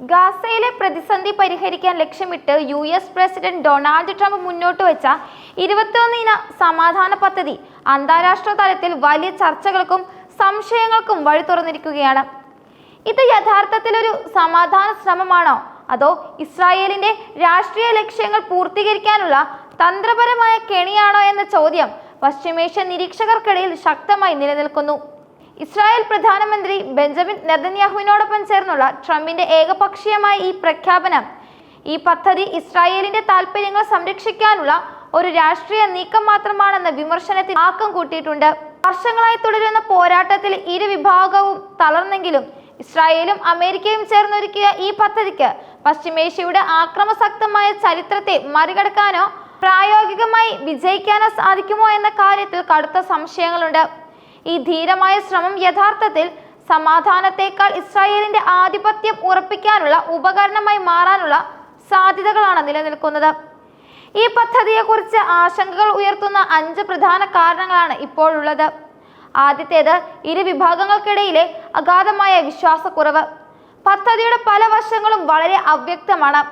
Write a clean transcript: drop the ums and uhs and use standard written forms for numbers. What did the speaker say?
ഗാസയിലെ പ്രതിസന്ധി പരിഹരിക്കാൻ ലക്ഷ്യമിട്ട് US പ്രസിഡന്റ് ഡൊണാൾഡ് ട്രംപ് മുന്നോട്ട് വെച്ച 21 ഇന സമാധാന പദ്ധതി അന്താരാഷ്ട്ര തലത്തിൽ വലിയ ചർച്ചകൾക്കും സംശയങ്ങൾക്കും വഴി തുറന്നിരിക്കുകയാണ്. ഇത് യഥാർത്ഥത്തിൽ ഒരു സമാധാന ശ്രമമാണോ അതോ ഇസ്രായേലിന്റെ രാഷ്ട്രീയ ലക്ഷ്യങ്ങൾ പൂർത്തീകരിക്കാനുള്ള തന്ത്രപരമായ കെണിയാണോ എന്ന ചോദ്യം പശ്ചിമേഷ്യൻ നിരീക്ഷകർക്കിടയിൽ ശക്തമായി നിലനിൽക്കുന്നു. ഇസ്രായേൽ പ്രധാനമന്ത്രി ബെഞ്ചമിൻ നെതന്യാഹുവിനോടൊപ്പം ചേർന്നുള്ള ട്രംപിന്റെ ഏകപക്ഷീയമായ ഈ പ്രഖ്യാപനം ഈ പദ്ധതി ഇസ്രായേലിന്റെ താൽപര്യങ്ങൾ സംരക്ഷിക്കാനുള്ള ഒരു രാഷ്ട്രീയ നീക്കം മാത്രമാണെന്ന വിമർശനത്തിന് ആക്കം കൂട്ടിയിട്ടുണ്ട്. വർഷങ്ങളായി തുടരുന്ന പോരാട്ടത്തിൽ ഇരു വിഭാഗവും തളർന്നെങ്കിലും ഇസ്രായേലും അമേരിക്കയും ചേർന്നൊരുക്കിയ ഈ പദ്ധതിക്ക് പശ്ചിമേഷ്യയുടെ ആക്രമസക്തമായ ചരിത്രത്തെ മറികടക്കാനോ പ്രായോഗികമായി വിജയിക്കാനോ സാധിക്കുമോ എന്ന കാര്യത്തിൽ കടുത്ത സംശയങ്ങളുണ്ട്. ഈ ധീരമായ ശ്രമം യഥാർത്ഥത്തിൽ സമാധാനത്തെക്കാൾ ഇസ്രായേലിന്റെ ആധിപത്യം ഉറപ്പിക്കാനുള്ള ഉപകരണമായി മാറാനുള്ള സാധ്യതകളാണ് നിലനിൽക്കുന്നത്. ഈ പദ്ധതിയെക്കുറിച്ച് ആശങ്കകൾ ഉയർത്തുന്ന 5 പ്രധാന കാരണങ്ങളാണ് ഇപ്പോഴുള്ളത്. ആദ്യത്തേത് ഇരു വിഭാഗങ്ങൾക്കിടയിലെ അഗാധമായ വിശ്വാസക്കുറവ്. പദ്ധതിയുടെ പല വശങ്ങളും വളരെ അവ്യക്തമാണ്.